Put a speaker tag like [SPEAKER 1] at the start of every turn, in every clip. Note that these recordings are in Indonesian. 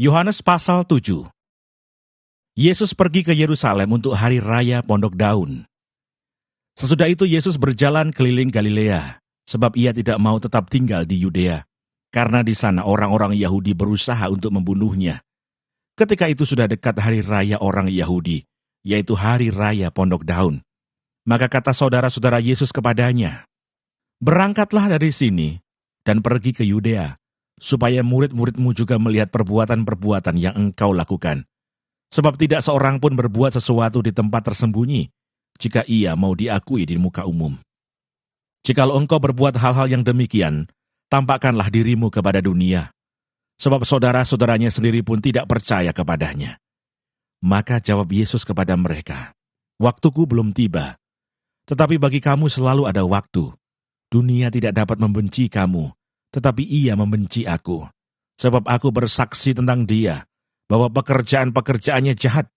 [SPEAKER 1] Yohanes pasal 7. Yesus pergi ke Yerusalem untuk hari raya Pondok Daun. Sesudah itu Yesus berjalan keliling Galilea, sebab ia tidak mau tetap tinggal di Yudea, karena di sana orang-orang Yahudi berusaha untuk membunuhnya. Ketika itu sudah dekat hari raya orang Yahudi, yaitu hari raya Pondok Daun. Maka kata saudara-saudara Yesus kepadanya, "Berangkatlah dari sini dan pergi ke Yudea, supaya murid-muridmu juga melihat perbuatan-perbuatan yang engkau lakukan. Sebab tidak seorang pun berbuat sesuatu di tempat tersembunyi, jika ia mau diakui di muka umum. Jikalau engkau berbuat hal-hal yang demikian, tampakkanlah dirimu kepada dunia, sebab saudara-saudaranya sendiri pun tidak percaya kepadanya." Maka jawab Yesus kepada mereka, "Waktuku belum tiba, tetapi bagi kamu selalu ada waktu. Dunia tidak dapat membenci kamu, tetapi ia membenci aku, sebab aku bersaksi tentang dia, bahwa pekerjaan-pekerjaannya jahat.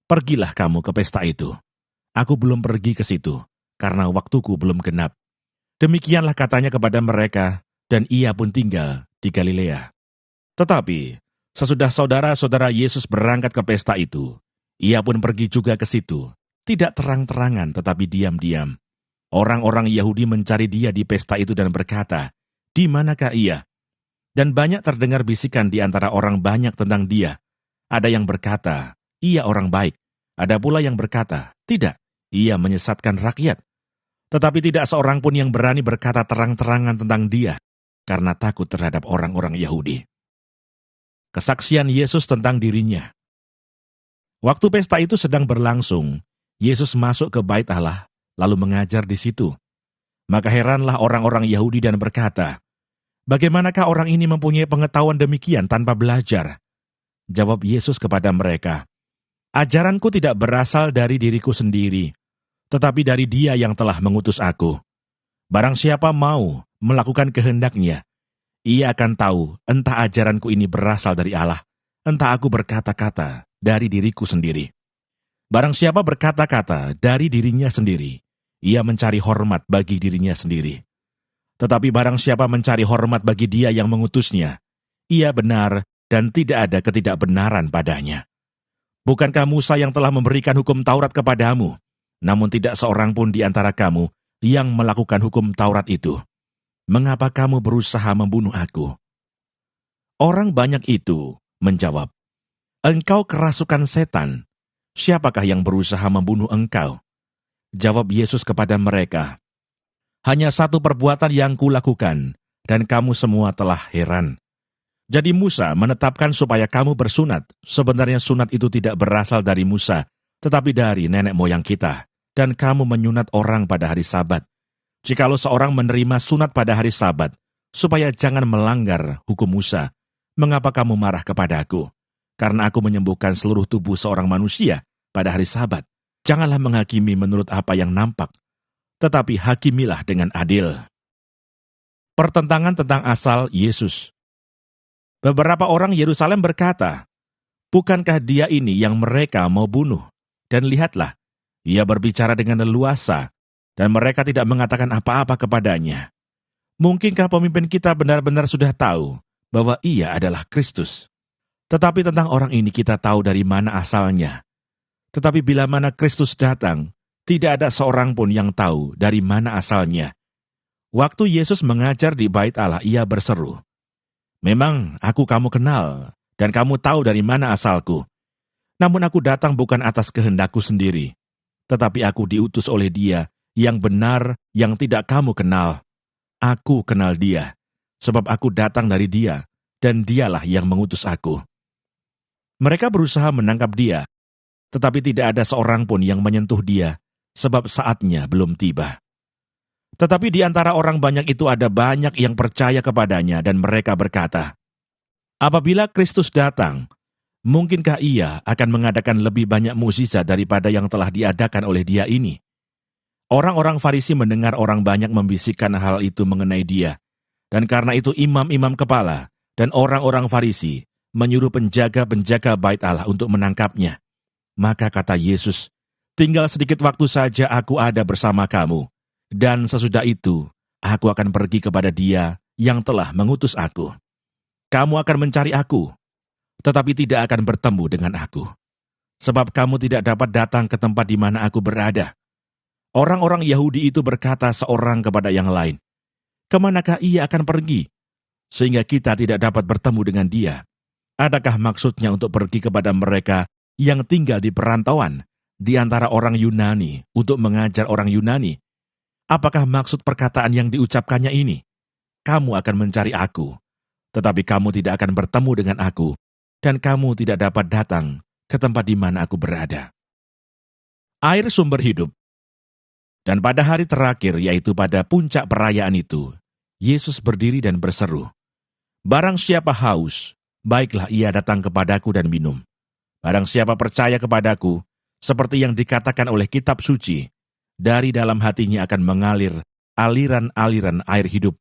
[SPEAKER 1] Pergilah kamu ke pesta itu. Aku belum pergi ke situ, karena waktuku belum genap." Demikianlah katanya kepada mereka, dan ia pun tinggal di Galilea. Tetapi, sesudah saudara-saudara Yesus berangkat ke pesta itu, ia pun pergi juga ke situ, tidak terang-terangan tetapi diam-diam. Orang-orang Yahudi mencari dia di pesta itu dan berkata, "Di manakah ia?" Dan banyak terdengar bisikan di antara orang banyak tentang dia. Ada yang berkata, "Ia orang baik." Ada pula yang berkata, "Tidak, ia menyesatkan rakyat." Tetapi tidak seorang pun yang berani berkata terang-terangan tentang dia, karena takut terhadap orang-orang Yahudi. Kesaksian Yesus tentang dirinya. Waktu pesta itu sedang berlangsung, Yesus masuk ke Bait Allah, lalu mengajar di situ. Maka heranlah orang-orang Yahudi dan berkata, "Bagaimanakah orang ini mempunyai pengetahuan demikian tanpa belajar?" Jawab Yesus kepada mereka, "Ajaranku tidak berasal dari diriku sendiri, tetapi dari Dia yang telah mengutus aku. Barang siapa mau melakukan kehendaknya, ia akan tahu entah ajaranku ini berasal dari Allah, entah aku berkata-kata dari diriku sendiri. Barang siapa berkata-kata dari dirinya sendiri, ia mencari hormat bagi dirinya sendiri. Tetapi barang siapa mencari hormat bagi Dia yang mengutusnya, ia benar dan tidak ada ketidakbenaran padanya. Bukankah Musa yang telah memberikan hukum Taurat kepadamu, namun tidak seorang pun di antara kamu yang melakukan hukum Taurat itu? Mengapa kamu berusaha membunuh aku?" Orang banyak itu menjawab, "Engkau kerasukan setan. Siapakah yang berusaha membunuh engkau?" Jawab Yesus kepada mereka, "Hanya satu perbuatan yang kulakukan, dan kamu semua telah heran. Jadi Musa menetapkan supaya kamu bersunat. Sebenarnya sunat itu tidak berasal dari Musa, tetapi dari nenek moyang kita. Dan kamu menyunat orang pada hari Sabat. Jikalau seorang menerima sunat pada hari Sabat, supaya jangan melanggar hukum Musa, mengapa kamu marah kepadaku? Karena aku menyembuhkan seluruh tubuh seorang manusia pada hari Sabat. Janganlah menghakimi menurut apa yang nampak, tetapi hakimilah dengan adil." Pertentangan tentang asal Yesus. Beberapa orang Yerusalem berkata, "Bukankah dia ini yang mereka mau bunuh? Dan lihatlah, ia berbicara dengan leluasa, dan mereka tidak mengatakan apa-apa kepadanya. Mungkinkah pemimpin kita benar-benar sudah tahu bahwa ia adalah Kristus? Tetapi tentang orang ini kita tahu dari mana asalnya. Tetapi bila mana Kristus datang, tidak ada seorang pun yang tahu dari mana asalnya." Waktu Yesus mengajar di Bait Allah, ia berseru, "Memang aku kamu kenal, dan kamu tahu dari mana asalku. Namun aku datang bukan atas kehendakku sendiri, tetapi aku diutus oleh Dia yang benar yang tidak kamu kenal. Aku kenal Dia, sebab aku datang dari Dia, dan Dialah yang mengutus aku." Mereka berusaha menangkap Dia, tetapi tidak ada seorang pun yang menyentuh Dia, sebab saatnya belum tiba. Tetapi di antara orang banyak itu ada banyak yang percaya kepadanya, dan mereka berkata, "Apabila Kristus datang, mungkinkah ia akan mengadakan lebih banyak mukjizat daripada yang telah diadakan oleh Dia ini?" Orang-orang Farisi mendengar orang banyak membisikkan hal itu mengenai Dia, dan karena itu imam-imam kepala dan orang-orang Farisi menyuruh penjaga-penjaga Bait Allah untuk menangkapnya. Maka kata Yesus, "Tinggal sedikit waktu saja aku ada bersama kamu, dan sesudah itu aku akan pergi kepada Dia yang telah mengutus aku. Kamu akan mencari aku, tetapi tidak akan bertemu dengan aku. Sebab kamu tidak dapat datang ke tempat di mana aku berada." Orang-orang Yahudi itu berkata seorang kepada yang lain, "Kemanakah ia akan pergi, sehingga kita tidak dapat bertemu dengan dia? Adakah maksudnya untuk pergi kepada mereka yang tinggal di perantauan, di antara orang Yunani, untuk mengajar orang Yunani? Apakah maksud perkataan yang diucapkannya ini? Kamu akan mencari aku, tetapi kamu tidak akan bertemu dengan aku, dan kamu tidak dapat datang ke tempat di mana aku berada." Air sumber hidup. Dan pada hari terakhir, yaitu pada puncak perayaan itu, Yesus berdiri dan berseru, "Barang siapa haus, baiklah ia datang kepadaku dan minum. Barang siapa percaya kepadaku, seperti yang dikatakan oleh kitab suci, dari dalam hatinya akan mengalir aliran-aliran air hidup."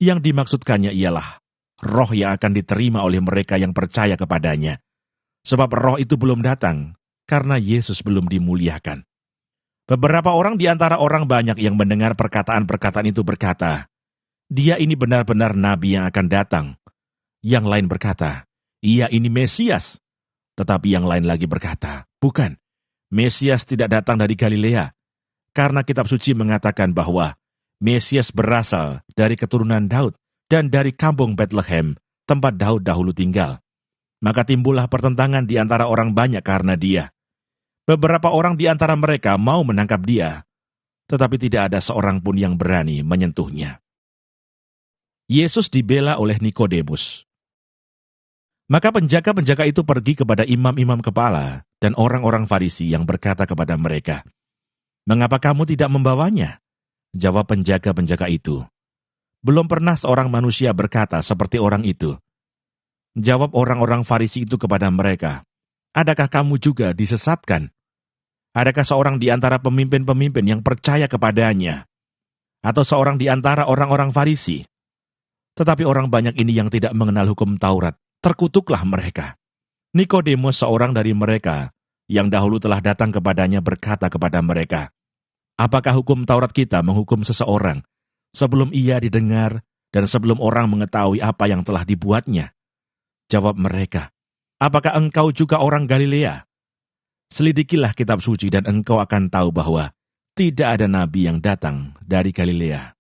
[SPEAKER 1] Yang dimaksudkannya ialah roh yang akan diterima oleh mereka yang percaya kepadanya. Sebab roh itu belum datang, karena Yesus belum dimuliakan. Beberapa orang di antara orang banyak yang mendengar perkataan-perkataan itu berkata, "Dia ini benar-benar nabi yang akan datang." Yang lain berkata, "Ia ini Mesias." Tetapi yang lain lagi berkata, "Bukan, Mesias tidak datang dari Galilea, karena kitab suci mengatakan bahwa Mesias berasal dari keturunan Daud dan dari kampung Bethlehem, tempat Daud dahulu tinggal." Maka timbullah pertentangan di antara orang banyak karena dia. Beberapa orang di antara mereka mau menangkap dia, tetapi tidak ada seorang pun yang berani menyentuhnya. Yesus dibela oleh Nikodemus. Maka penjaga-penjaga itu pergi kepada imam-imam kepala dan orang-orang Farisi yang berkata kepada mereka, "Mengapa kamu tidak membawanya?" Jawab penjaga-penjaga itu, "Belum pernah seorang manusia berkata seperti orang itu." Jawab orang-orang Farisi itu kepada mereka, "Adakah kamu juga disesatkan? Adakah seorang di antara pemimpin-pemimpin yang percaya kepadanya? Atau seorang di antara orang-orang Farisi?" Tetapi orang banyak ini yang tidak mengenal hukum Taurat, terkutuklah mereka. Nikodemus, seorang dari mereka, yang dahulu telah datang kepadanya, berkata kepada mereka, "Apakah hukum Taurat kita menghukum seseorang sebelum ia didengar dan sebelum orang mengetahui apa yang telah dibuatnya?" Jawab mereka, "Apakah engkau juga orang Galilea? Selidikilah kitab suci dan engkau akan tahu bahwa tidak ada nabi yang datang dari Galilea."